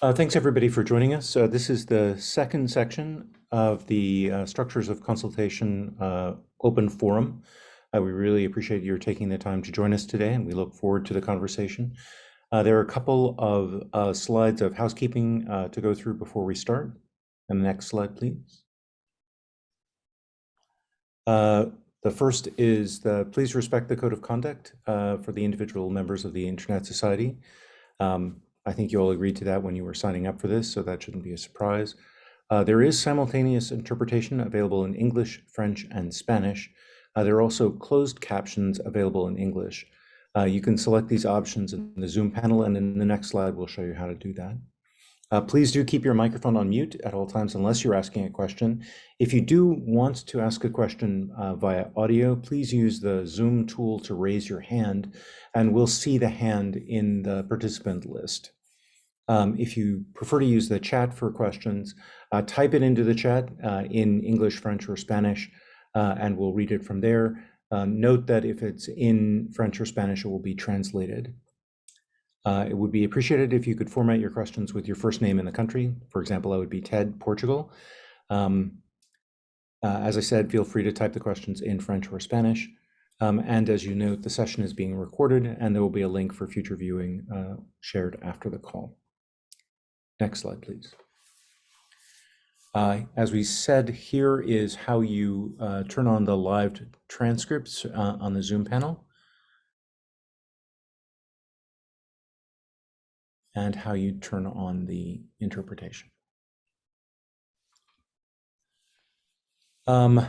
Thanks everybody for joining us. This is the second section of the Structures of Consultation open forum. We really appreciate your taking the time to join us today, and we look forward to the conversation. There are a couple of slides of housekeeping to go through before we start. And the next slide, please. The first is please respect the code of conduct for the individual members of the Internet Society. I think you all agreed to that when you were signing up for this, so that shouldn't be a surprise. There is simultaneous interpretation available in English, French, and Spanish. There are also closed captions available in English. You can select these options in the Zoom panel, and in the next slide, we'll show you how to do that. Please do keep your microphone on mute at all times unless you're asking a question. If you do want to ask a question via audio, please use the Zoom tool to raise your hand, and we'll see the hand in the participant list. If you prefer to use the chat for questions, type it into the chat in English, French, or Spanish, and we'll read it from there. Note that if it's in French or Spanish, it will be translated. It would be appreciated if you could format your questions with your first name and the country. For example, I would be Ted, Portugal. As I said, feel free to type the questions in French or Spanish. And as you note, the session is being recorded, and there will be a link for future viewing shared after the call. Next slide, please. As we said, here is how you turn on the live transcripts on the Zoom panel, and how you turn on the interpretation. The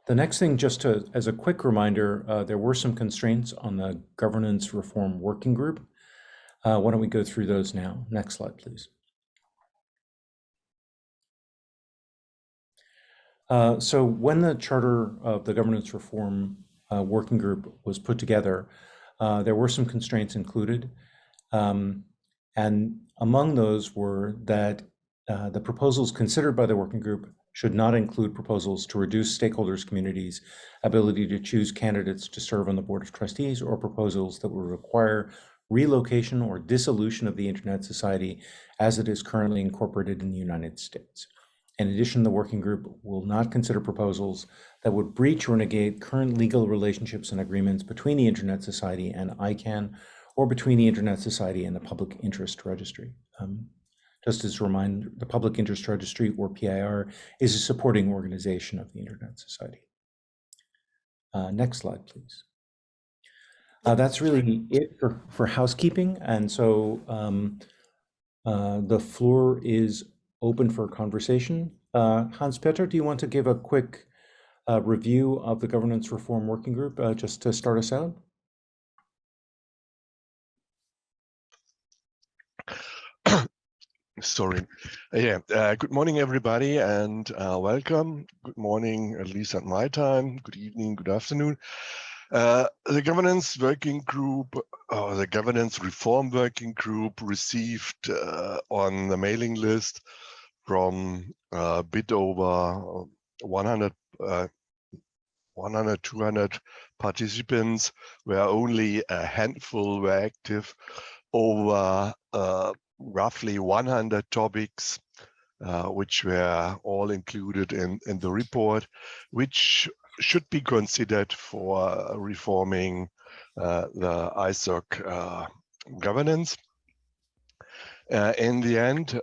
next thing, just as a quick reminder, there were some constraints on the governance reform working group. Why don't we go through those now? Next slide, please. So when the charter of the governance reform working group was put together, there were some constraints included. And among those were that the proposals considered by the working group should not include proposals to reduce stakeholders' communities' ability to choose candidates to serve on the Board of Trustees, or proposals that would require relocation or dissolution of the Internet Society as it is currently incorporated in the United States. In addition, the working group will not consider proposals that would breach or negate current legal relationships and agreements between the Internet Society and ICANN, or between the Internet Society and the Public Interest Registry. Just as a reminder, the Public Interest Registry, or PIR, is a supporting organization of the Internet Society. Next slide, please. That's really it for housekeeping. And so the floor is open for conversation. Hans-Peter, do you want to give a quick review of the governance reform working group just to start us out? Sorry. Good morning, everybody, and welcome. Good morning, at least at my time. Good evening, good afternoon. The governance working group, or the governance reform working group, received on the mailing list from a bit over 100, 200 participants, where only a handful were active over roughly 100 topics, which were all included in the report, which should be considered for reforming the ISOC governance. In the end,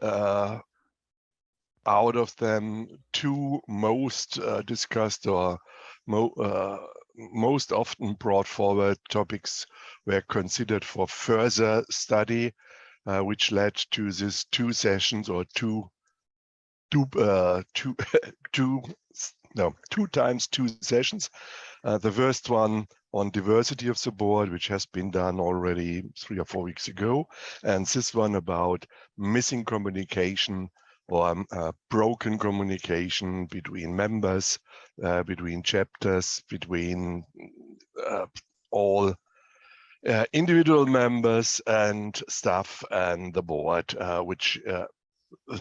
out of them, two most discussed or most often brought forward topics were considered for further study, which led to this two sessions, or two times two sessions. The first one on diversity of the board, which has been done already 3 or 4 weeks ago, and this one about missing communication or broken communication between members, between chapters, between all individual members and staff and the board, which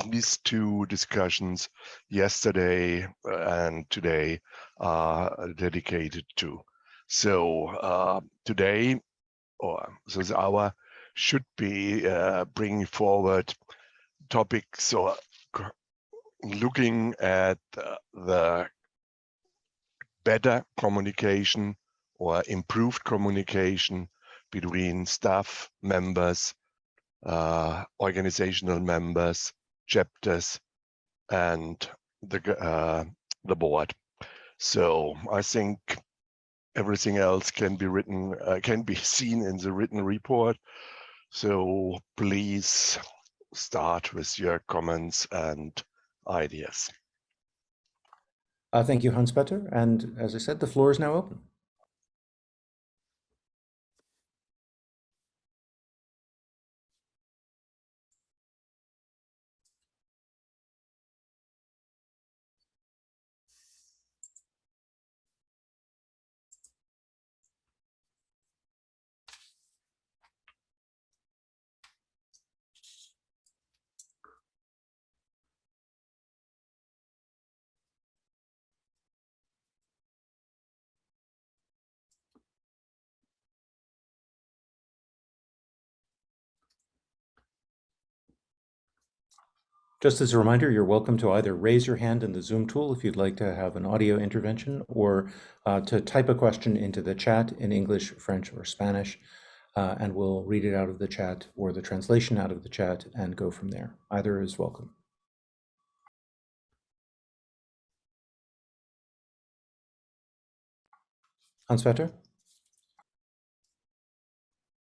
these two discussions yesterday and today are dedicated to. So today, or this hour, should be bringing forward topics or looking at the better communication or improved communication between staff members, organizational members, chapters, and the board. So I think everything else can be written, can be seen in the written report. So please start with your comments and ideas. Thank you, Hans-Peter. And as I said, the floor is now open. Just as a reminder, you're welcome to either raise your hand in the Zoom tool if you'd like to have an audio intervention, or to type a question into the chat in English, French, or Spanish, and we'll read it out of the chat or the translation out of the chat and go from there. Either is welcome. Hans-Peter?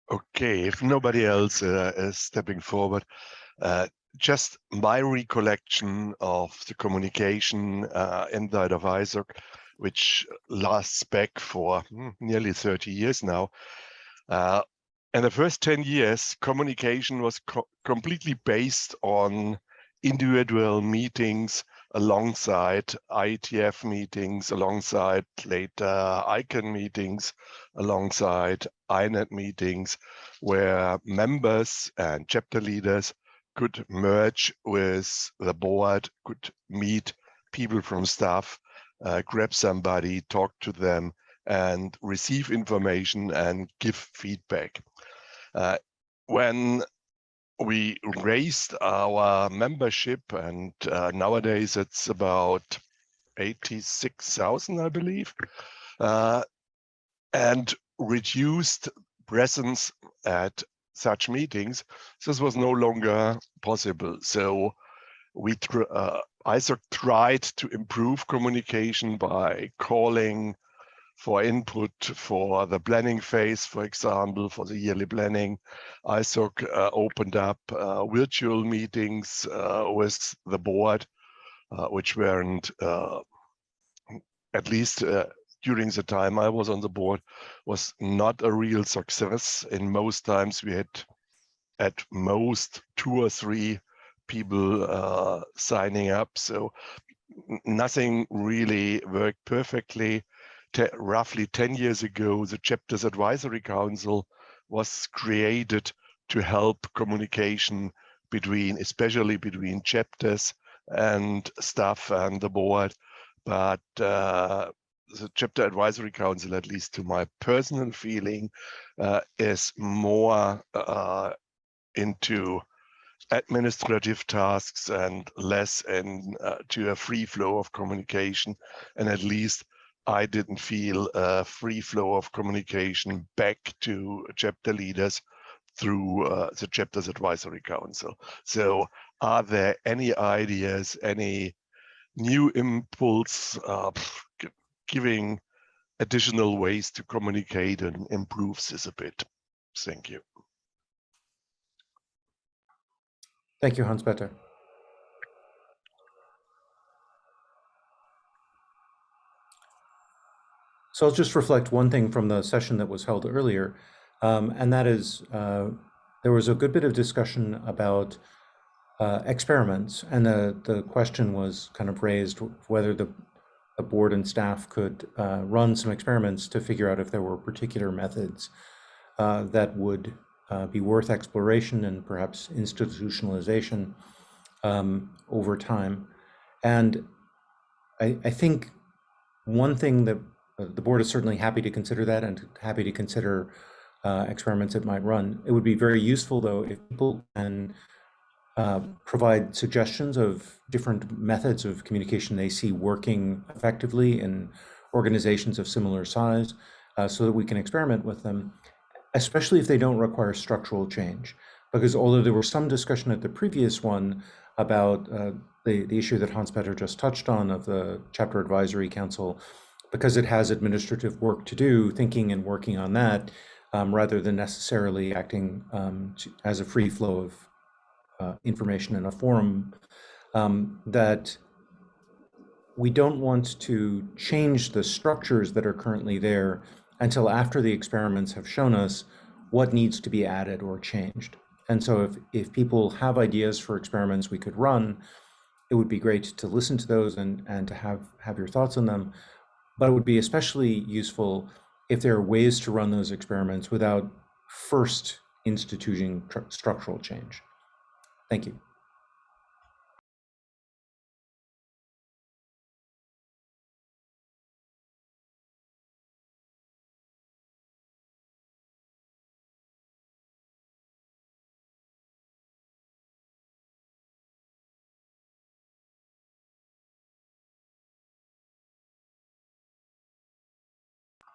Okay, if nobody else is stepping forward, just my recollection of the communication inside of ISOC, which lasts back for nearly 30 years now. In the first 10 years, communication was completely based on individual meetings alongside IETF meetings, alongside later ICANN meetings, alongside INET meetings, where members and chapter leaders could merge with the board, could meet people from staff, grab somebody, talk to them, and receive information and give feedback. When we raised our membership, and nowadays it's about 86,000, I believe, and reduced presence at such meetings, this was no longer possible. So we ISOC tried to improve communication by calling for input for the planning phase, for example, for the yearly planning. ISOC opened up virtual meetings with the board, which weren't, at least during the time I was on the board, was not a real success. In most times we had at most 2 or 3 people signing up. So nothing really worked perfectly. Roughly 10 years ago, the Chapters Advisory Council was created to help communication especially between chapters and staff and the board. But the Chapter Advisory Council, at least to my personal feeling, is more into administrative tasks and less to a free flow of communication. And at least I didn't feel a free flow of communication back to chapter leaders through the Chapters Advisory Council. So are there any ideas, any new impulse, giving additional ways to communicate and improve this a bit? Thank you. Thank you, Hans-Peter. So I'll just reflect one thing from the session that was held earlier, and that is there was a good bit of discussion about experiments, and the question was kind of raised whether the board and staff could run some experiments to figure out if there were particular methods that would be worth exploration and perhaps institutionalization over time. And I think one thing that the board is certainly happy to consider that, and happy to consider experiments it might run. It would be very useful, though, if people can provide suggestions of different methods of communication they see working effectively in organizations of similar size, so that we can experiment with them, especially if they don't require structural change. Because although there was some discussion at the previous one about the issue that Hans-Peter just touched on of the Chapter Advisory Council, because it has administrative work to do, thinking and working on that, rather than necessarily acting as a free flow of information in a forum, that we don't want to change the structures that are currently there until after the experiments have shown us what needs to be added or changed. And so if people have ideas for experiments we could run, it would be great to listen to those and to have your thoughts on them. But it would be especially useful if there are ways to run those experiments without first instituting structural change. Thank you.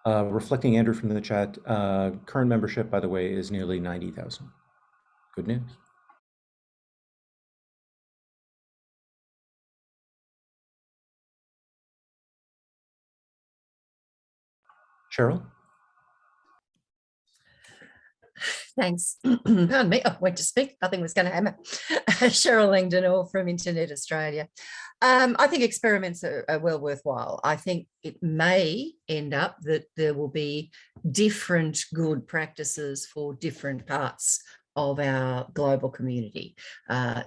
Reflecting Andrew from the chat, current membership, by the way, is nearly 90,000. Good news. Cheryl? Thanks. Pardon me. I went to speak. Nothing was going to happen. Cheryl Langdon from Internet Australia. I think experiments are well worthwhile. I think it may end up that there will be different good practices for different parts of our global community.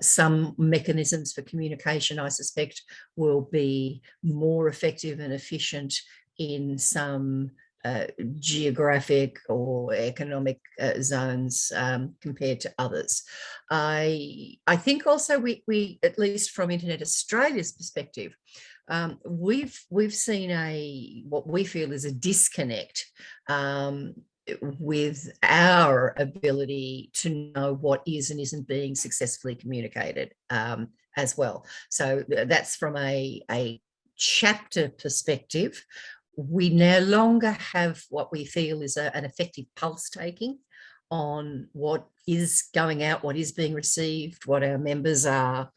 Some mechanisms for communication, I suspect, will be more effective and efficient in some geographic or economic zones compared to others. I think also we at least from Internet Australia's perspective, we've seen what we feel is a disconnect with our ability to know what is and isn't being successfully communicated as well. So that's from a chapter perspective. We no longer have what we feel is an effective pulse taking on what is going out, what is being received, what our members are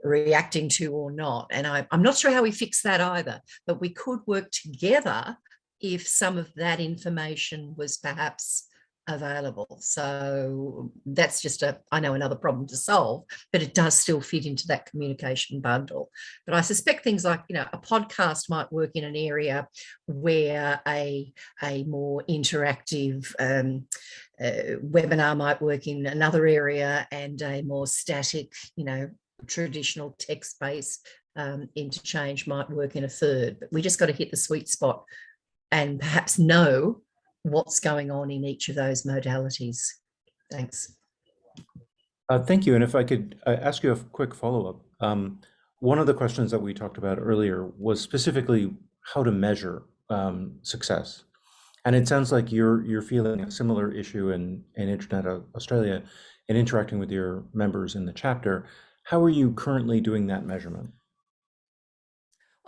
reacting to or not. And I'm not sure how we fix that either, but we could work together if some of that information was perhaps available. So that's just I know another problem to solve, but it does still fit into that communication bundle. But I suspect things like, a podcast might work in an area where a more interactive webinar might work in another area, and a more static, traditional text-based interchange might work in a third. But we just got to hit the sweet spot and perhaps know what's going on in each of those modalities. Thanks. Thank you. And if I could ask you a quick follow-up. One of the questions that we talked about earlier was specifically how to measure success. And it sounds like you're feeling a similar issue in Internet Australia and interacting with your members in the chapter. How are you currently doing that measurement?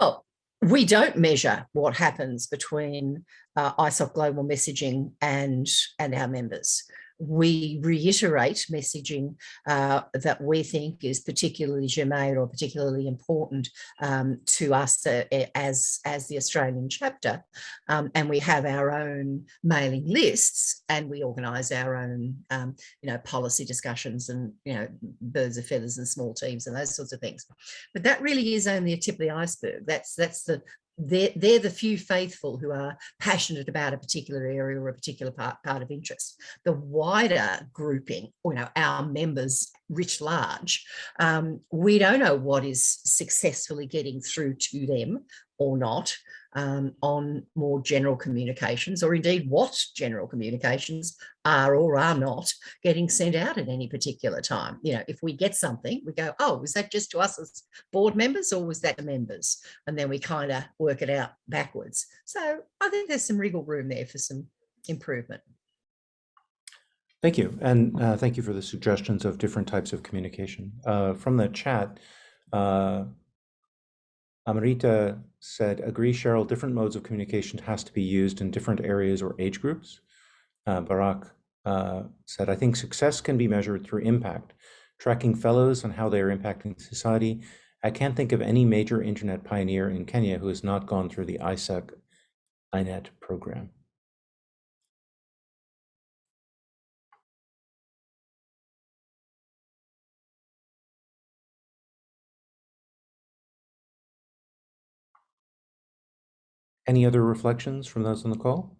Well, we don't measure what happens between ISOC global messaging and our members. We reiterate messaging that we think is particularly germane or particularly important to us as the Australian chapter, and we have our own mailing lists, and we organise our own policy discussions and birds of feathers and small teams and those sorts of things. But that really is only a tip of the iceberg. They're the few faithful who are passionate about a particular area or a particular part of interest. The wider grouping, our members writ large, we don't know what is successfully getting through to them or not on more general communications, or indeed what general communications are or are not getting sent out at any particular time. If we get something, we go, oh, was that just to us as board members, or was that to members? And then we kind of work it out backwards. So I think there's some wriggle room there for some improvement. Thank you, and thank you for the suggestions of different types of communication. From the chat, Amrita said, agree, Cheryl, different modes of communication has to be used in different areas or age groups. Barak said, I think success can be measured through impact, tracking fellows and how they are impacting society. I can't think of any major internet pioneer in Kenya who has not gone through the ISOC INET program. Any other reflections from those on the call?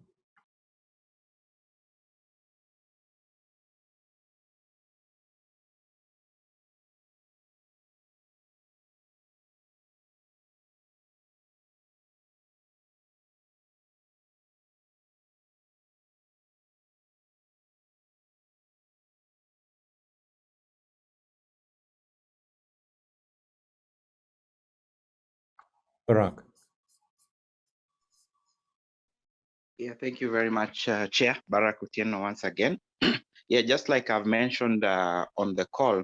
Barak. Yeah, thank you very much, Chair Barak Otieno once again. Yeah, just like I've mentioned on the call,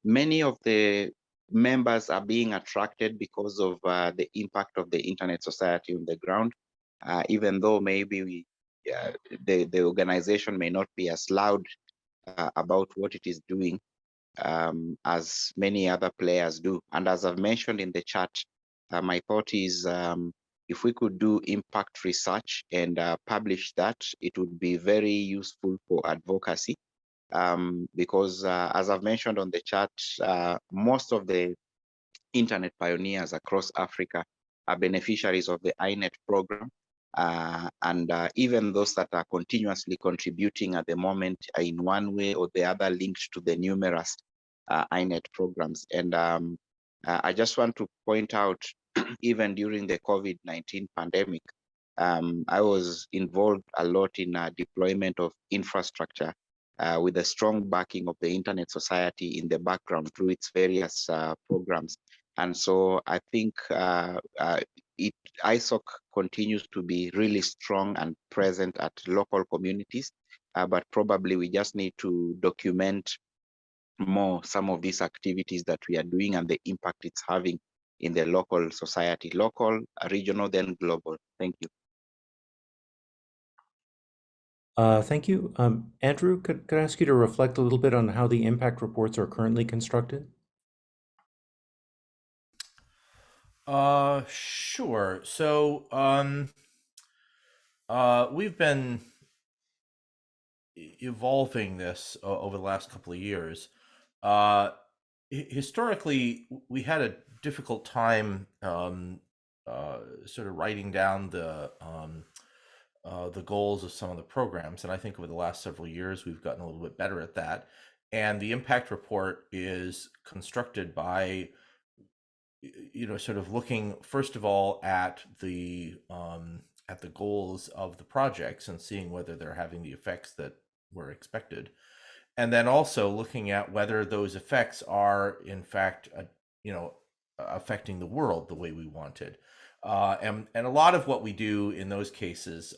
many of the members are being attracted because of the impact of the Internet Society on the ground, even though maybe the organization may not be as loud about what it is doing as many other players do. And as I've mentioned in the chat, my thought is if we could do impact research and publish that, it would be very useful for advocacy. Because as I've mentioned on the chat, most of the internet pioneers across Africa are beneficiaries of the INET program. And even those that are continuously contributing at the moment in one way or the other linked to the numerous INET programs. And I just want to point out, even during the COVID-19 pandemic, I was involved a lot in deployment of infrastructure with the strong backing of the Internet Society in the background through its various programs. And so I think ISOC continues to be really strong and present at local communities, but probably we just need to document more some of these activities that we are doing and the impact it's having in the local society, local, regional, then global. Thank you. Thank you. Andrew, could I ask you to reflect a little bit on how the impact reports are currently constructed? Sure. So we've been evolving this over the last couple of years. Historically, we had a difficult time sort of writing down the goals of some of the programs, and I think over the last several years we've gotten a little bit better at that. And the impact report is constructed by sort of looking first of all at the goals of the projects and seeing whether they're having the effects that were expected, and then also looking at whether those effects are in fact affecting the world the way we wanted. And a lot of what we do in those cases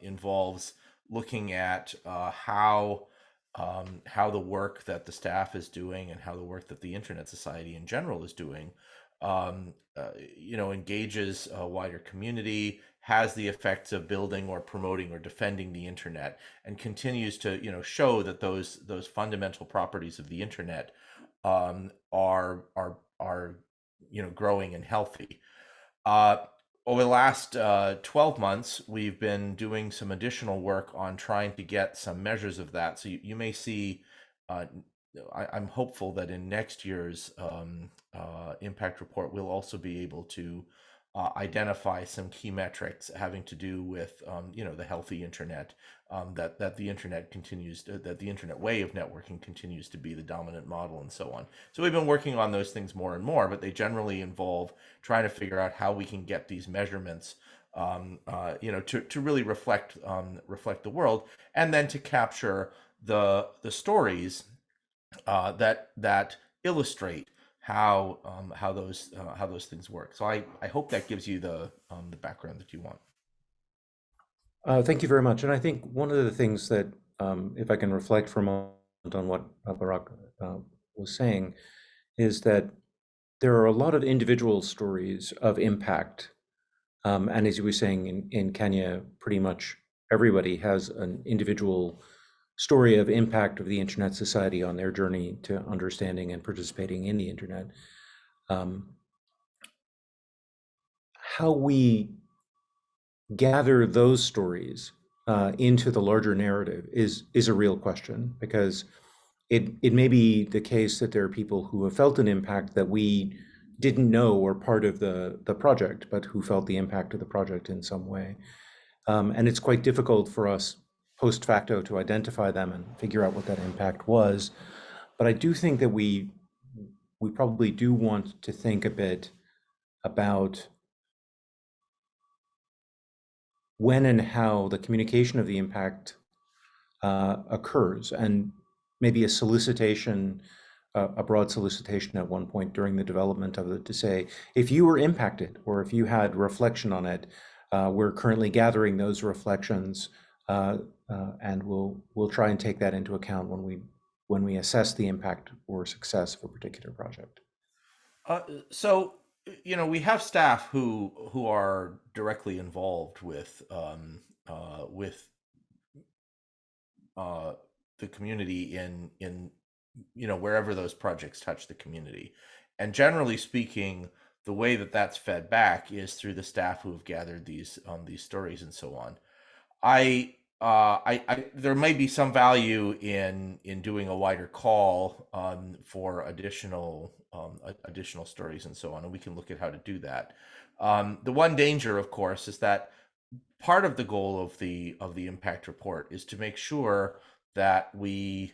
involves looking at how the work that the staff is doing and how the work that the Internet Society in general is doing engages a wider community, has the effects of building or promoting or defending the internet, and continues to show that those fundamental properties of the internet are growing and healthy. Over the last 12 months, we've been doing some additional work on trying to get some measures of that. So you may see, I'm hopeful that in next year's impact report, we'll also be able to identify some key metrics having to do with the healthy internet, that the internet continues to, that the internet way of networking continues to be the dominant model, and so on. So we've been working on those things more and more, but they generally involve trying to figure out how we can get these measurements to really reflect the world, and then to capture the stories that illustrate how those things work. So I hope that gives you the background that you want. Thank you very much. And I think one of the things that if I can reflect for a moment on what Barack was saying, is that there are a lot of individual stories of impact. And as you were saying, in Kenya, pretty much everybody has an individual story of impact of the Internet Society on their journey to understanding and participating in the Internet. How we gather those stories into the larger narrative is a real question, because it may be the case that there are people who have felt an impact that we didn't know were part of the project, but who felt the impact of the project in some way. And it's quite difficult for us post facto to identify them and figure out what that impact was. But I do think that we probably do want to think a bit about when and how the communication of the impact occurs, and maybe a solicitation, a broad solicitation at one point during the development of it to say, if you were impacted or if you had reflection on it, we're currently gathering those reflections, and we'll try and take that into account when we assess the impact or success of a particular project. So, we have staff who are directly involved with the community in wherever those projects touch the community, and generally speaking, the way that that's fed back is through the staff who have gathered these stories and so on. There may be some value in doing a wider call for additional stories and so on, and we can look at how to do that. The one danger, of course, is that part of the goal of the impact report is to make sure that we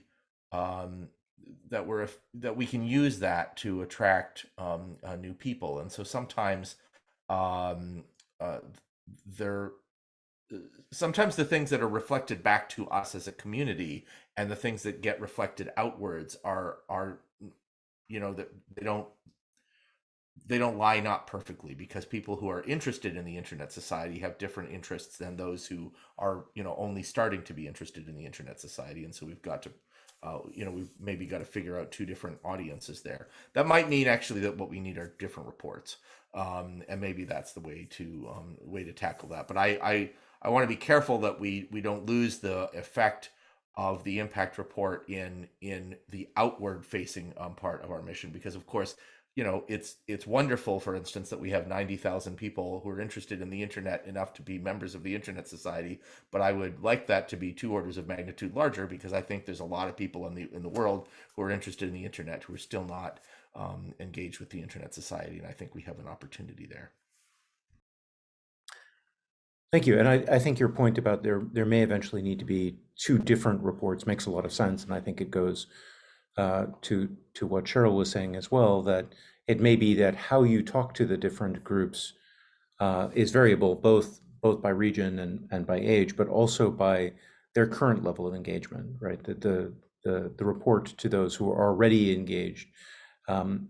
that we can use that to attract new people, and so sometimes sometimes the things that are reflected back to us as a community and the things that get reflected outwards are that they don't line up perfectly, because people who are interested in the Internet Society have different interests than those who are only starting to be interested in the Internet Society, and so we've got to we've maybe got to figure out two different audiences there. That might mean actually that what we need are different reports, and maybe that's the way to tackle that. But I want to be careful that we don't lose the effect of the impact report in the outward facing part of our mission, because of course it's wonderful, for instance, that we have 90,000 people who are interested in the internet enough to be members of the Internet Society, but I would like that to be 2 orders of magnitude larger, because I think there's a lot of people in the world who are interested in the internet who are still not engaged with the Internet Society, and I think we have an opportunity there. Thank you. And I think your point about there may eventually need to be 2 different reports makes a lot of sense. And I think it goes to what Cheryl was saying as well, that it may be that how you talk to the different groups is variable, both by region and by age, but also by their current level of engagement, right? The report to those who are already engaged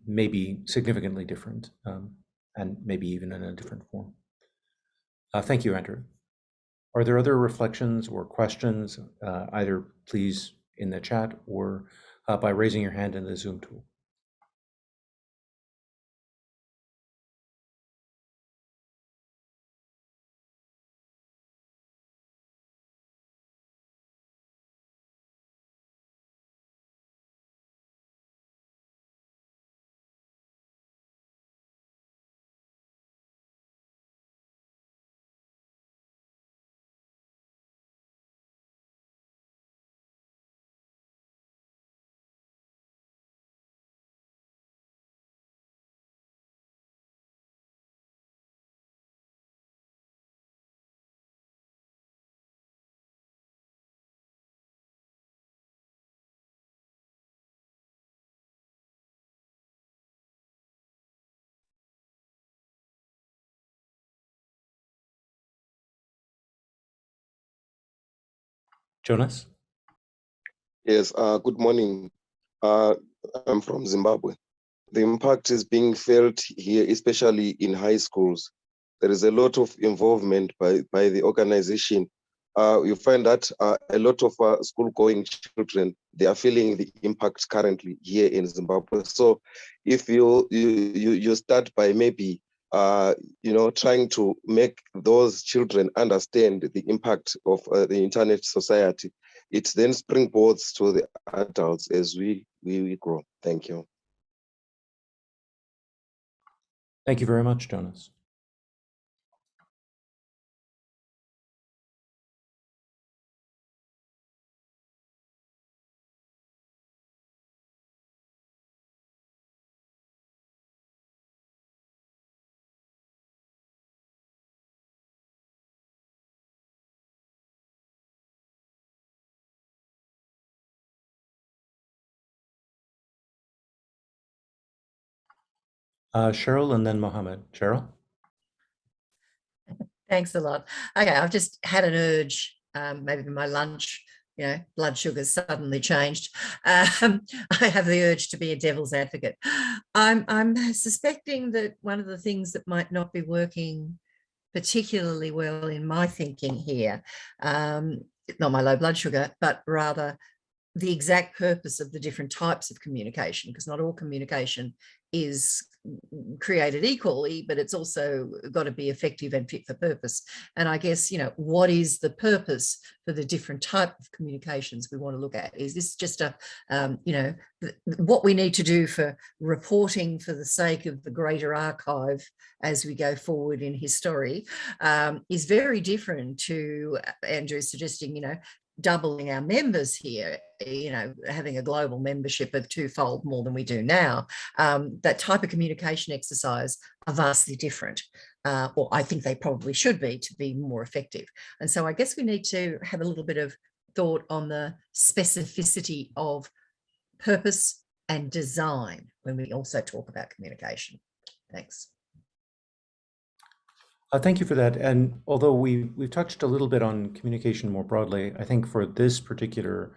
may be significantly different, and maybe even in a different form. Thank you, Andrew. Are there other reflections or questions, either please in the chat or by raising your hand in the Zoom tool? Jonas? Yes, good morning. I'm from Zimbabwe. The impact is being felt here, especially in high schools. There is a lot of involvement by the organization you find that a lot of school-going children, they are feeling the impact currently here in Zimbabwe. So if you start by maybe trying to make those children understand the impact of the internet society, it then springboards to the adults as we grow. Thank you. Thank you very much, Jonas. Cheryl and then Mohammed. Cheryl? Thanks a lot. Okay, I've just had an urge, maybe my lunch, blood sugar's suddenly changed. I have the urge to be a devil's advocate. I'm suspecting that one of the things that might not be working particularly well in my thinking here, not my low blood sugar, but rather the exact purpose of the different types of communication, because not all communication is created equally, but it's also got to be effective and fit for purpose. And I guess, what is the purpose for the different type of communications we want to look at? Is this just what we need to do for reporting for the sake of the greater archive as we go forward in history, is very different to Andrew suggesting, doubling our members here, having a global membership of twofold more than we do now. That type of communication exercise are vastly different, or I think they probably should be to be more effective. And so I guess we need to have a little bit of thought on the specificity of purpose and design when we also talk about communication. Thanks. Thank you for that. And although we've touched a little bit on communication more broadly, I think for this particular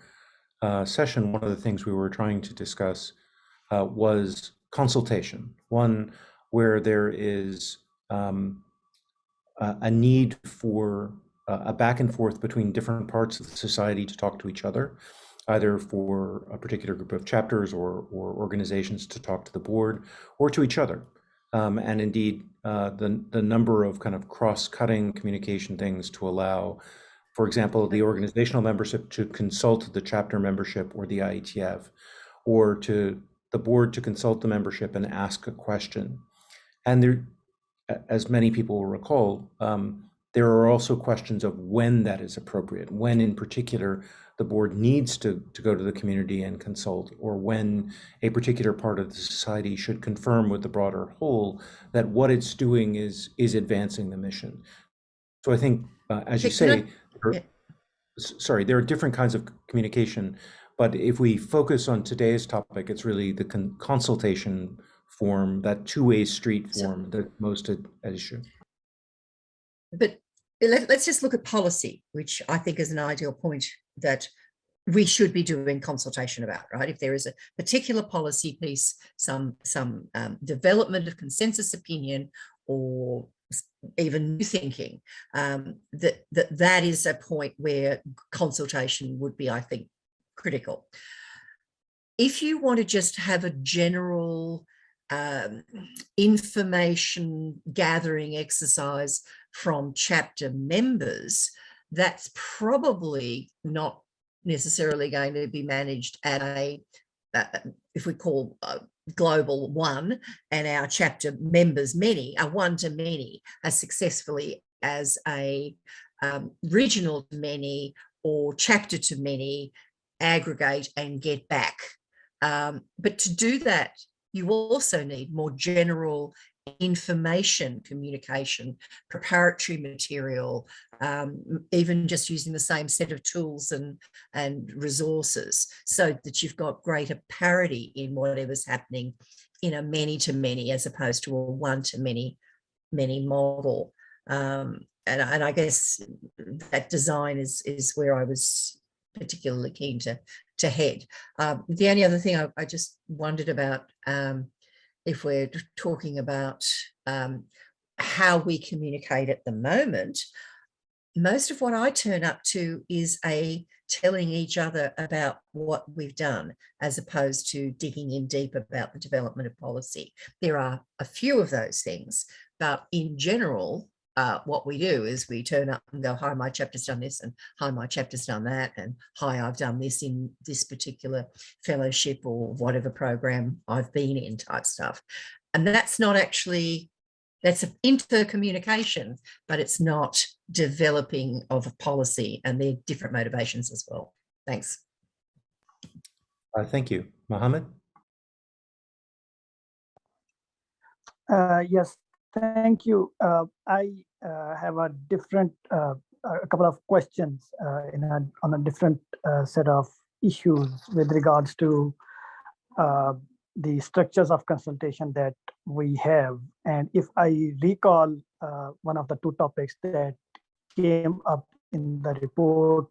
session, one of the things we were trying to discuss was consultation, one where there is a need for a back and forth between different parts of the society to talk to each other, either for a particular group of chapters or organizations to talk to the board or to each other. And indeed, the number of kind of cross-cutting communication things to allow, for example, the organizational membership to consult the chapter membership or the IETF, or to the board to consult the membership and ask a question. And there, as many people will recall, there are also questions of when that is appropriate, when in particular the board needs to go to the community and consult, or when a particular part of the society should confirm with the broader whole that what it's doing is advancing the mission. So I think, as you say, there are different kinds of communication, but if we focus on today's topic, it's really the consultation form, that two-way street form, that most at issue. But let's just look at policy, which I think is an ideal point that we should be doing consultation about, right? If there is a particular policy piece, some development of consensus opinion, or even new thinking, that is a point where consultation would be, I think, critical. If you want to just have a general information gathering exercise from chapter members, that's probably not necessarily going to be managed at a, if we call global one, and our chapter members many, a one-to-many, as successfully as a regional to many or chapter to many, aggregate and get back. But to do that, you also need more general information communication, preparatory material, even just using the same set of tools and resources, so that you've got greater parity in whatever's happening in a many-to-many as opposed to a one-to-many model. And I guess that design is where I was particularly keen to head. The only other thing I just wondered about, if we're talking about how we communicate at the moment, most of what I turn up to is a telling each other about what we've done, as opposed to digging in deep about the development of policy. There are a few of those things, but in general, what we do is we turn up and go, hi, my chapter's done this, and hi, my chapter's done that, and hi, I've done this in this particular fellowship or whatever program I've been in, type stuff. And that's not actually, that's an intercommunication, but it's not developing of a policy, and they're different motivations as well. Thanks. Thank you. Mohammed? Yes, thank you. I have a different, a couple of questions on a different set of issues with regards to the structures of consultation that we have. And if I recall, one of the two topics that came up in the report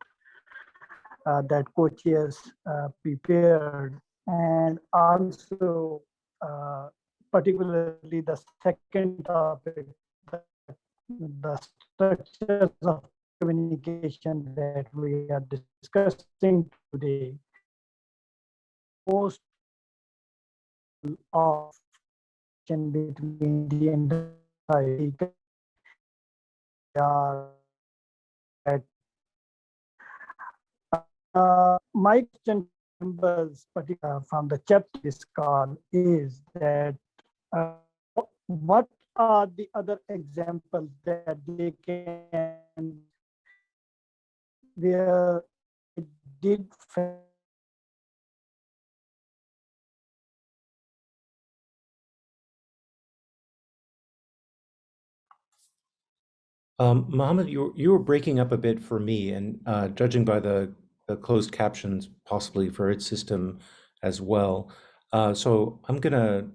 that co-chairs prepared, and also particularly the second topic, the structures of communication that we are discussing today, most of between the entire my question members, particularly from the chapter discard, is that what are the other examples that they can where it did Mohammed, you were breaking up a bit for me, and judging by the closed captions, possibly for its system as well. So I'm gonna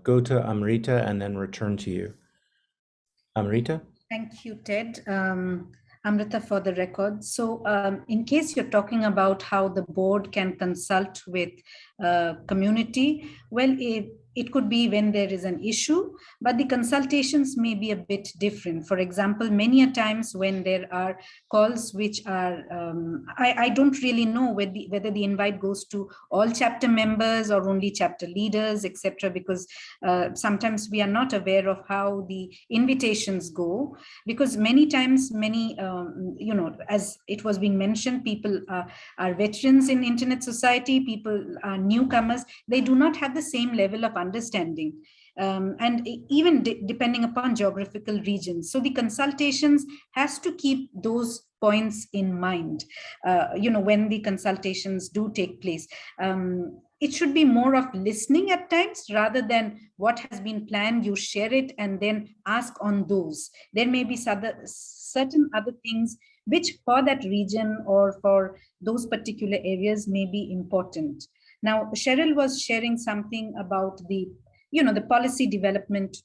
go to Amrita and then return to you. Amrita? Thank you, Ted. Amrita for the record. So in case you're talking about how the board can consult with community, well, it could be when there is an issue, but the consultations may be a bit different. For example, many a times when there are calls which are, I don't really know whether the invite goes to all chapter members or only chapter leaders, etc., because sometimes we are not aware of how the invitations go, because many times, as it was being mentioned, people are veterans in internet society, people are newcomers, they do not have the same level of understanding, and even depending upon geographical regions. So the consultations has to keep those points in mind, when the consultations do take place. It should be more of listening at times rather than what has been planned, you share it and then ask on those. There may be certain other things which for that region or for those particular areas may be important. Now, Cheryl was sharing something about the policy development,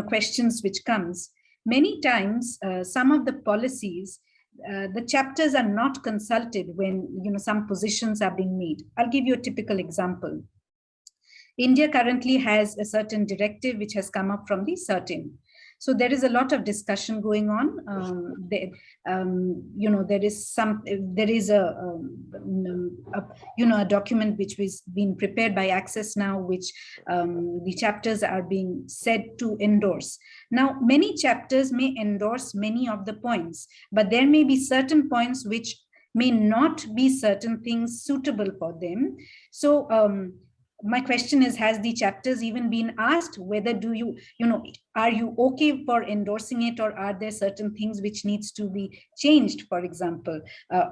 questions which comes. Many times, some of the policies, the chapters are not consulted when some positions are being made. I'll give you a typical example. India currently has a certain directive which has come up from the CERTIN. So there is a lot of discussion going on. There is a document which was being prepared by Access Now, which the chapters are being said to endorse. Now, many chapters may endorse many of the points, but there may be certain points which may not be certain things suitable for them. So my question is, has the chapters even been asked whether are you okay for endorsing it, or are there certain things which needs to be changed, for example,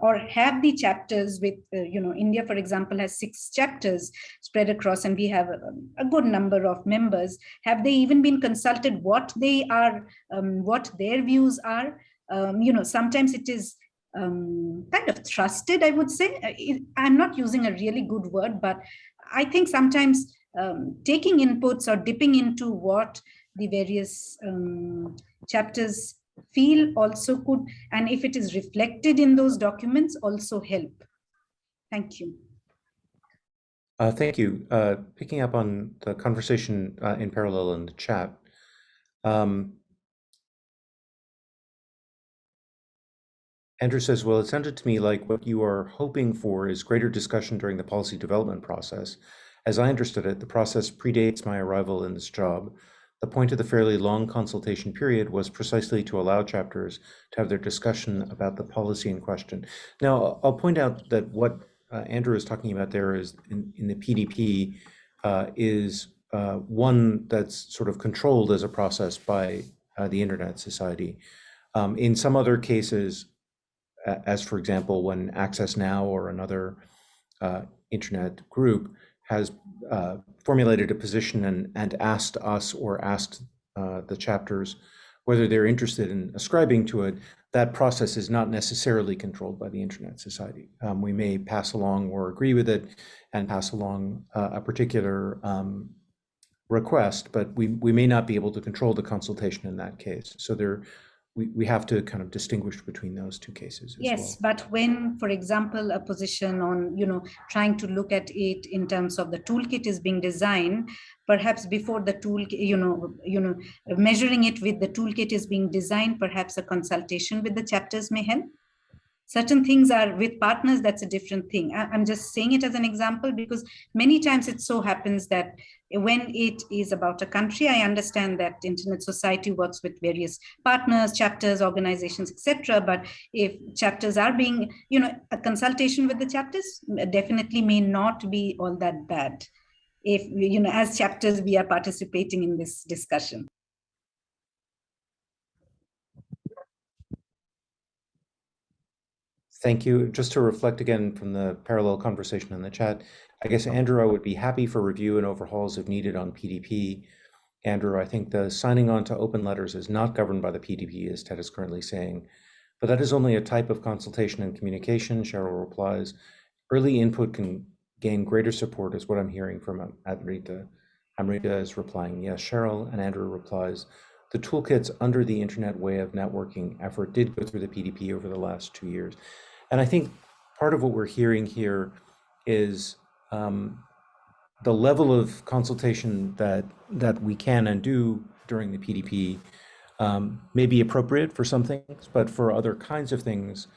or have the chapters with, India, for example, has 6 chapters spread across and we have a good number of members. Have they even been consulted what they are, what their views are? Sometimes it is kind of trusted, I would say. I'm not using a really good word, but I think sometimes taking inputs or dipping into what the various chapters feel also could, and if it is reflected in those documents, also help. Thank you. Thank you. Picking up on the conversation in parallel in the chat, Andrew says, well, it sounded to me like what you are hoping for is greater discussion during the policy development process. As I understood it, the process predates my arrival in this job. The point of the fairly long consultation period was precisely to allow chapters to have their discussion about the policy in question. Now, I'll point out that what Andrew is talking about there is in the PDP is one that's sort of controlled as a process by the Internet Society. In some other cases, as for example, when Access Now or another internet group has formulated a position and asked us or asked the chapters whether they're interested in ascribing to it, that process is not necessarily controlled by the Internet Society. We may pass along or agree with it and pass along a particular request, but we may not be able to control the consultation in that case. So we have to kind of distinguish between those two cases as Yes, well. but when, for example, a position on, trying to look at it in terms of the toolkit is being designed, perhaps before the tool, measuring it with the toolkit is being designed, perhaps a consultation with the chapters may help. Certain things are with partners, that's a different thing. I'm just saying it as an example because many times it so happens that when it is about a country, I understand that Internet Society works with various partners, chapters, organizations, etc. But if chapters are being, a consultation with the chapters definitely may not be all that bad. If, as chapters, we are participating in this discussion. Thank you. Just to reflect again from the parallel conversation in the chat, I guess, Andrew, I would be happy for review and overhauls if needed on PDP. Andrew, I think the signing on to open letters is not governed by the PDP, as Ted is currently saying, but that is only a type of consultation and communication. Cheryl replies, early input can gain greater support is what I'm hearing from Amrita. Amrita is replying, yes, Cheryl, and Andrew replies, the toolkits under the Internet Way of Networking effort did go through the PDP over the last 2 years. And I think part of what we're hearing here is the level of consultation that we can and do during the PDP may be appropriate for some things, but for other kinds of things,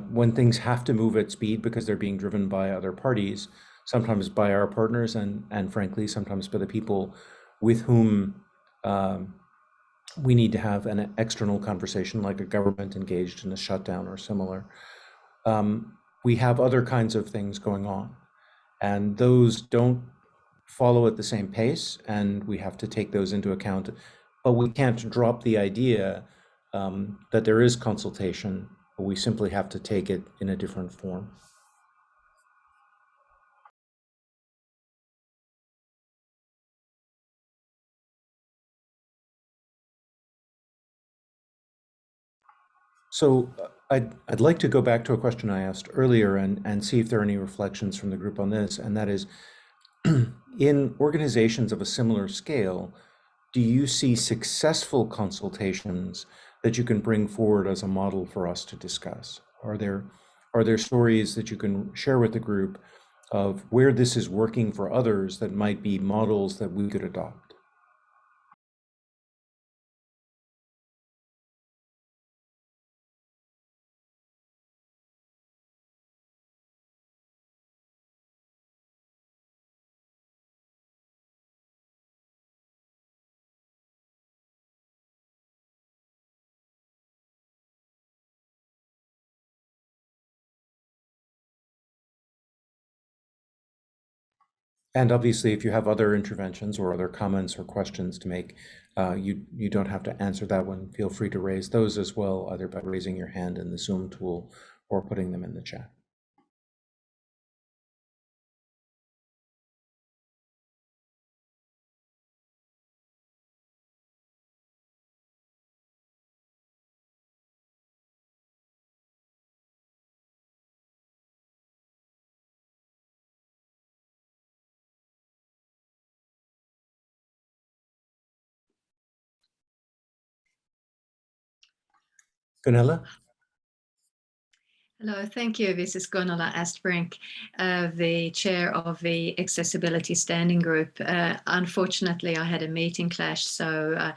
when things have to move at speed because they're being driven by other parties, sometimes by our partners and frankly, sometimes by the people with whom we need to have an external conversation, like a government engaged in a shutdown or similar. We have other kinds of things going on, and those don't follow at the same pace, and we have to take those into account. But we can't drop the idea that there is consultation, but we simply have to take it in a different form. So I'd like to go back to a question I asked earlier and see if there are any reflections from the group on this, and that is, in organizations of a similar scale, do you see successful consultations that you can bring forward as a model for us to discuss? Are there stories that you can share with the group of where this is working for others that might be models that we could adopt? And obviously, if you have other interventions or other comments or questions to make, you don't have to answer that one. Feel free to raise those as well, either by raising your hand in the Zoom tool or putting them in the chat. Gunilla? Hello, thank you. This is Gunilla Astbrink, the chair of the Accessibility Standing Group. Unfortunately, I had a meeting clash, so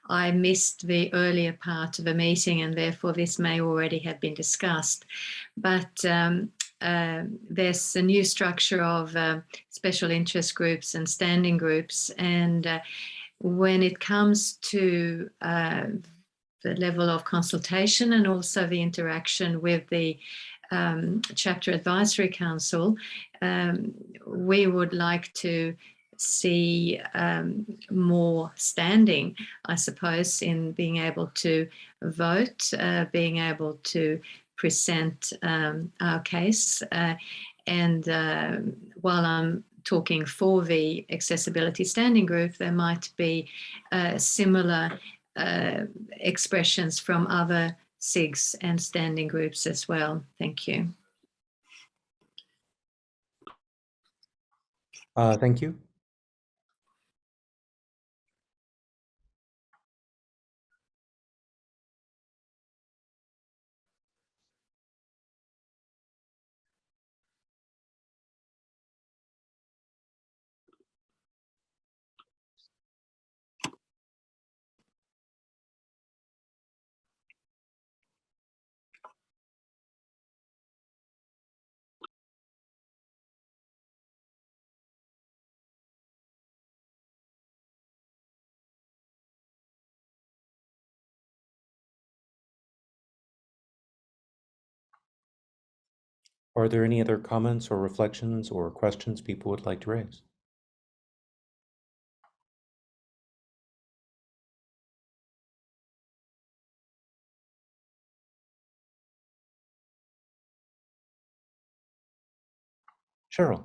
I missed the earlier part of a meeting, and therefore this may already have been discussed. But there's a new structure of special interest groups and standing groups, and when it comes to the level of consultation and also the interaction with the Chapter Advisory Council, we would like to see more standing, I suppose, in being able to vote, being able to present our case. And while I'm talking for the Accessibility Standing Group, there might be similar expressions from other SIGs and standing groups as well. Thank you. Thank you. Are there any other comments or reflections or questions people would like to raise? Cheryl.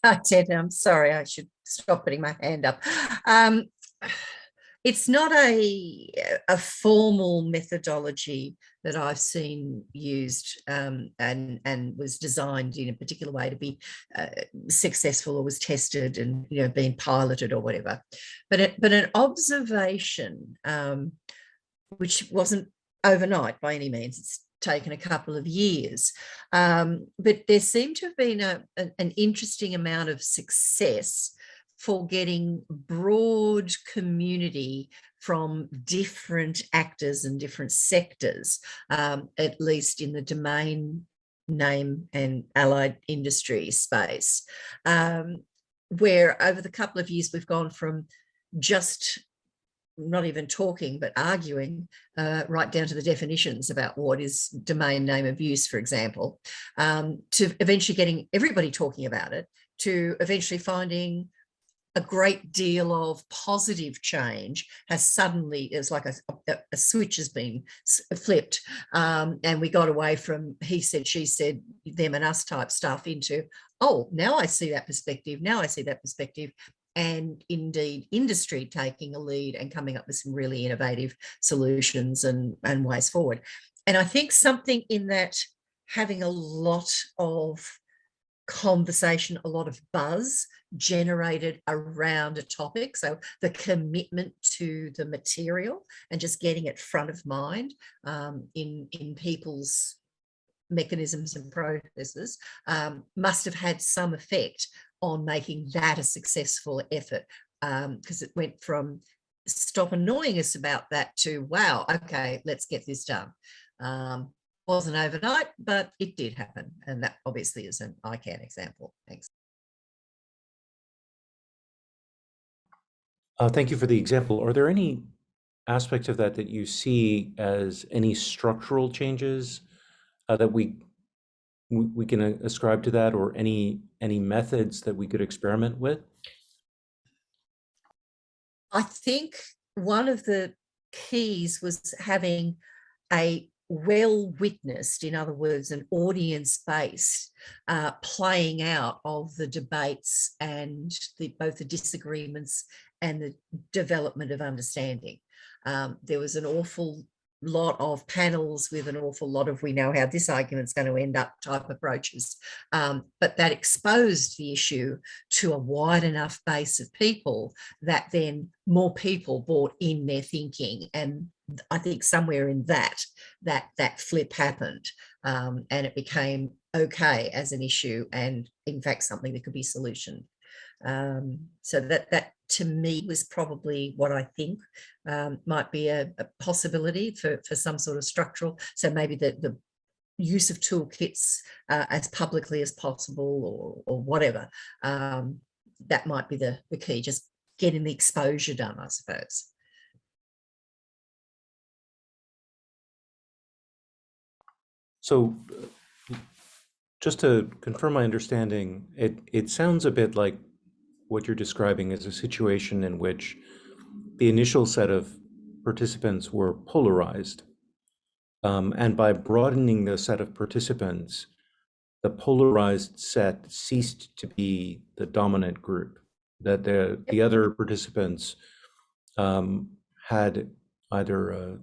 I did. I'm sorry. I should stop putting my hand up. It's not a formal methodology that I've seen used and was designed in a particular way to be successful, or was tested and being piloted or whatever. But an observation, which wasn't overnight by any means. It's taken a couple of years, but there seemed to have been an interesting amount of success for getting broad community from different actors and different sectors, at least in the domain name and allied industry space, where over the couple of years we've gone from just not even talking but arguing right down to the definitions about what is domain name of use, for example, to eventually getting everybody talking about it, to eventually finding a great deal of positive change has suddenly, it's like a switch has been flipped, and we got away from he said, she said, them and us type stuff into, oh, now I see that perspective, now I see that perspective, and indeed industry taking a lead and coming up with some really innovative solutions and ways forward. And I think something in that, having a lot of conversation, a lot of buzz generated around a topic. So the commitment to the material and just getting it front of mind in people's mechanisms and processes must have had some effect on making that a successful effort, because it went from stop annoying us about that to, wow, okay, let's get this done. Wasn't overnight, but it did happen. And that obviously is an ICANN example. Thanks. Thank you for the example. Are there any aspects of that you see as any structural changes that we can ascribe to that, or any methods that we could experiment with? I think one of the keys was having a well-witnessed, in other words, an audience-based playing out of the debates and both the disagreements and the development of understanding. There was an awful lot of panels with an awful lot of, we know how this argument's going to end up type approaches, but that exposed the issue to a wide enough base of people that then more people brought in their thinking, and I think somewhere in that flip happened, and it became okay as an issue, and in fact something that could be solutioned. So that to me was probably what I think might be a possibility for some sort of structural. So maybe the use of toolkits as publicly as possible, or whatever. That might be the key, just getting the exposure done, I suppose. So just to confirm my understanding, it sounds a bit like what you're describing as a situation in which the initial set of participants were polarized. And by broadening the set of participants, the polarized set ceased to be the dominant group, that the other participants had either a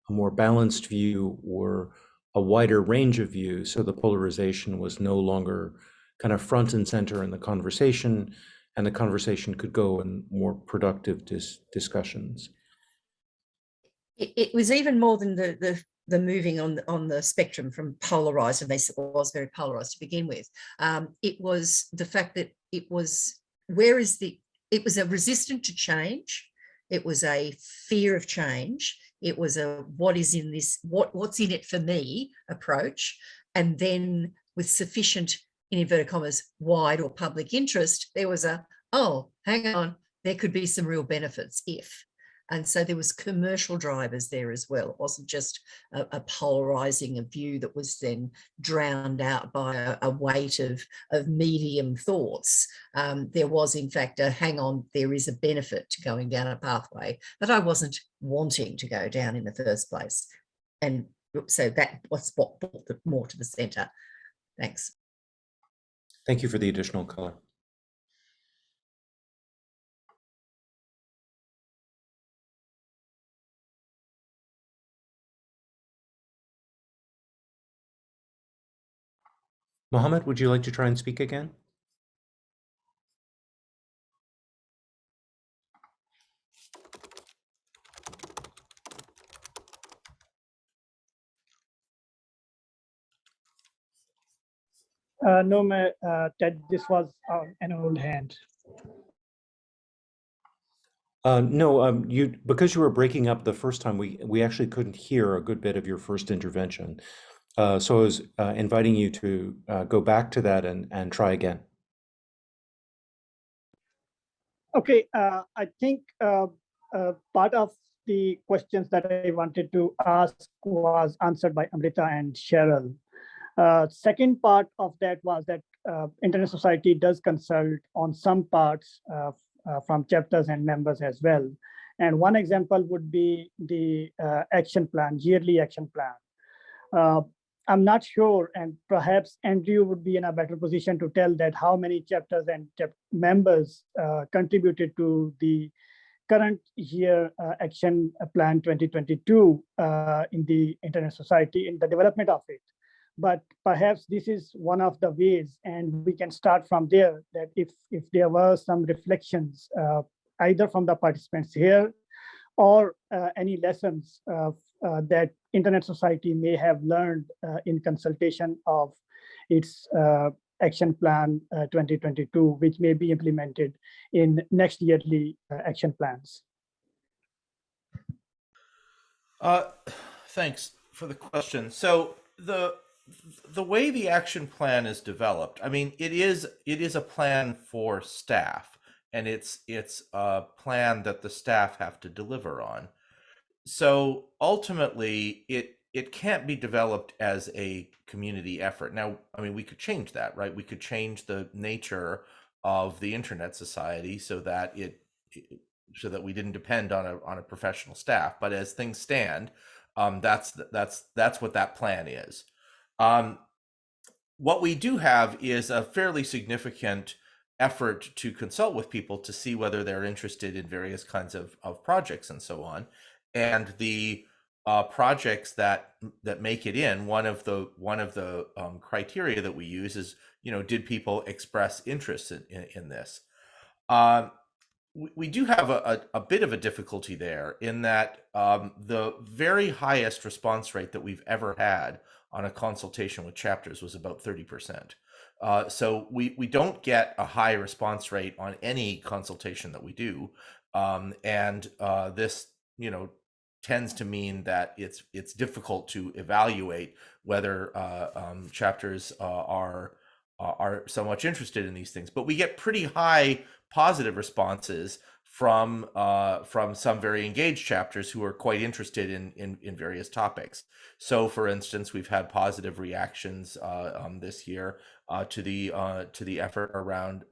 more balanced view or a wider range of views. So the polarization was no longer kind of front and center in the conversation, and the conversation could go in more productive discussions. It was even more than the moving on the spectrum from polarized, and they was very polarized to begin with. It was the fact that it was it was a resistant to change. It was a fear of change. It was a what is in this, what's in it for me approach. And then with sufficient, in inverted commas, wide or public interest, there was a, oh, hang on, there could be some real benefits if. And so there was commercial drivers there as well. It wasn't just a polarizing of view that was then drowned out by a weight of medium thoughts. There was, in fact, a hang on, there is a benefit to going down a pathway that I wasn't wanting to go down in the first place. And so that was what brought it more to the center. Thanks. Thank you for the additional color. Mohammed, would you like to try and speak again? No, Ted, this was an old hand. No, because you were breaking up the first time, we actually couldn't hear a good bit of your first intervention. So I was inviting you to go back to that and try again. Okay, I think part of the questions that I wanted to ask was answered by Amrita and Cheryl. Second part of that was that Internet Society does consult on some parts from chapters and members as well. And one example would be the action plan, yearly action plan. I'm not sure, and perhaps Andrew would be in a better position to tell that how many chapters and members contributed to the current year action plan 2022 in the Internet Society, in the development of it. But perhaps this is one of the ways, and we can start from there, that if there were some reflections, either from the participants here or any lessons that Internet Society may have learned in consultation of its action plan 2022, which may be implemented in next yearly action plans. Thanks for the question. So the way the action plan is developed, I mean, it is a plan for staff, and it's a plan that the staff have to deliver on. So ultimately, it can't be developed as a community effort. Now, I mean, we could change that, right? We could change the nature of the Internet Society so that we didn't depend on a professional staff. But as things stand, that's what that plan is. What we do have is a fairly significant effort to consult with people to see whether they're interested in various kinds of projects and so on. And the projects that make it in, one of the criteria that we use is, did people express interest in this? we do have a bit of a difficulty there in that the very highest response rate that we've ever had on a consultation with chapters was about 30%. So we don't get a high response rate on any consultation that we do. And this, tends to mean that it's difficult to evaluate whether chapters are so much interested in these things. But we get pretty high positive responses from some very engaged chapters who are quite interested in various topics. So, for instance, we've had positive reactions this year to the effort around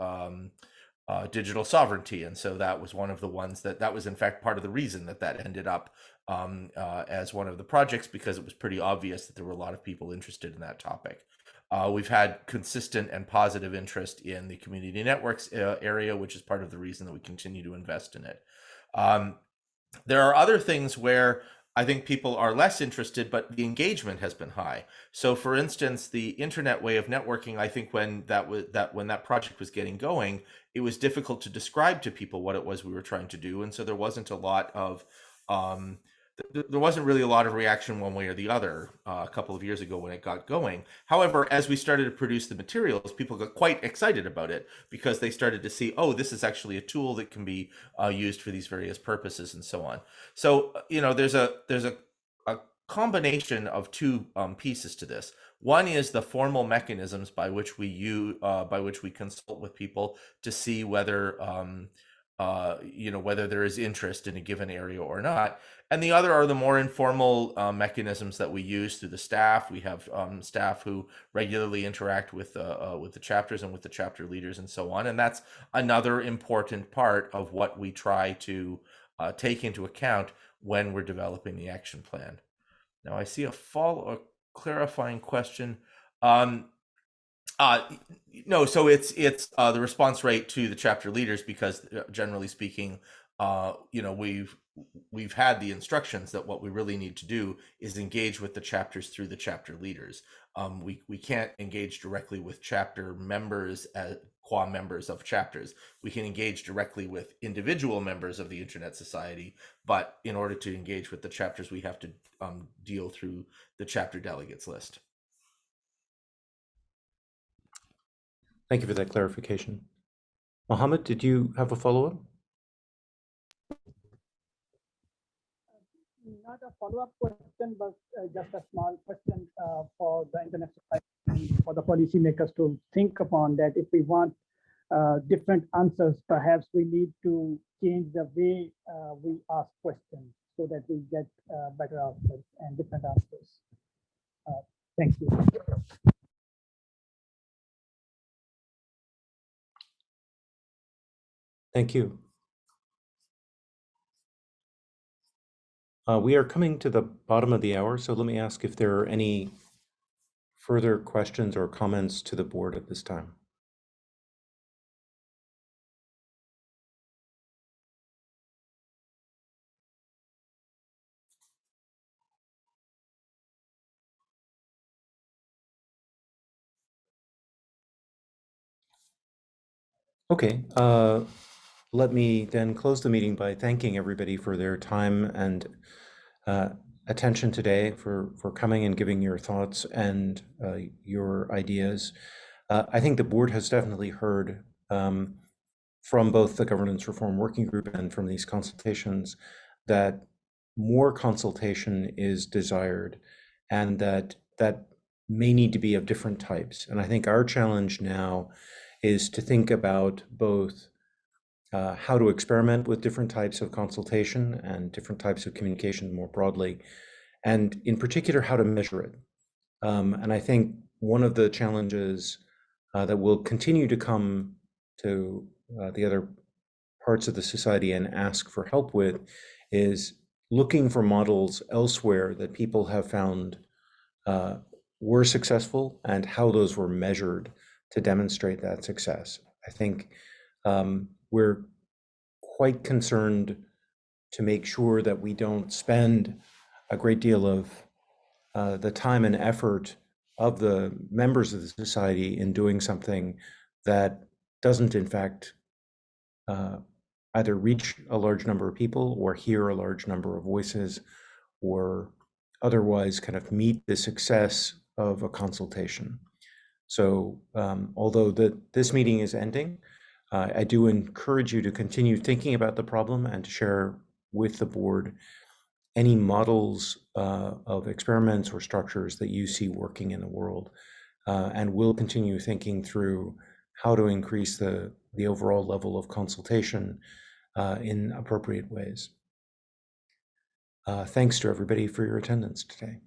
digital sovereignty, and so that was one of the ones that was in fact part of the reason that ended up as one of the projects, because it was pretty obvious that there were a lot of people interested in that topic. We've had consistent and positive interest in the community networks area, which is part of the reason that we continue to invest in it. There are other things where I think people are less interested, but the engagement has been high. So, for instance, the internet way of networking, I think when that project was getting going, it was difficult to describe to people what it was we were trying to do, and so there wasn't a lot of there wasn't really a lot of reaction one way or the other a couple of years ago when it got going. However, as we started to produce the materials, people got quite excited about it because they started to see, oh, this is actually a tool that can be used for these various purposes and so on. So, there's a combination of two pieces to this. One is the formal mechanisms by which we consult with people to see whether whether there is interest in a given area or not. And the other are the more informal mechanisms that we use through the staff. We have staff who regularly interact with the chapters and with the chapter leaders and so on. And that's another important part of what we try to take into account when we're developing the action plan. Now I see a clarifying question. No, so it's the response rate to the chapter leaders, because generally speaking, we've had the instructions that what we really need to do is engage with the chapters through the chapter leaders. We can't engage directly with chapter members as qua members of chapters. We can engage directly with individual members of the Internet Society, but in order to engage with the chapters, we have to deal through the chapter delegates list. Thank you for that clarification. Mohammed, did you have a follow-up? Not a follow-up question, but just a small question for the Internet Society, for the policymakers to think upon that if we want different answers, perhaps we need to change the way we ask questions so that we get better answers and different answers. Thank you. Thank you. We are coming to the bottom of the hour, so let me ask if there are any further questions or comments to the board at this time. Okay, let me then close the meeting by thanking everybody for their time and attention today, for coming and giving your thoughts and your ideas. I think the board has definitely heard from both the Governance Reform Working Group and from these consultations that more consultation is desired, and that may need to be of different types. And I think our challenge now is to think about both how to experiment with different types of consultation and different types of communication more broadly, and in particular, how to measure it. And I think one of the challenges that will continue to come to the other parts of the society and ask for help with is looking for models elsewhere that people have found were successful and how those were measured to demonstrate that success. I think we're quite concerned to make sure that we don't spend a great deal of the time and effort of the members of the society in doing something that doesn't in fact either reach a large number of people or hear a large number of voices, or otherwise kind of meet the success of a consultation. So although this meeting is ending, I do encourage you to continue thinking about the problem and to share with the board any models of experiments or structures that you see working in the world. And we'll continue thinking through how to increase the overall level of consultation in appropriate ways. Thanks to everybody for your attendance today.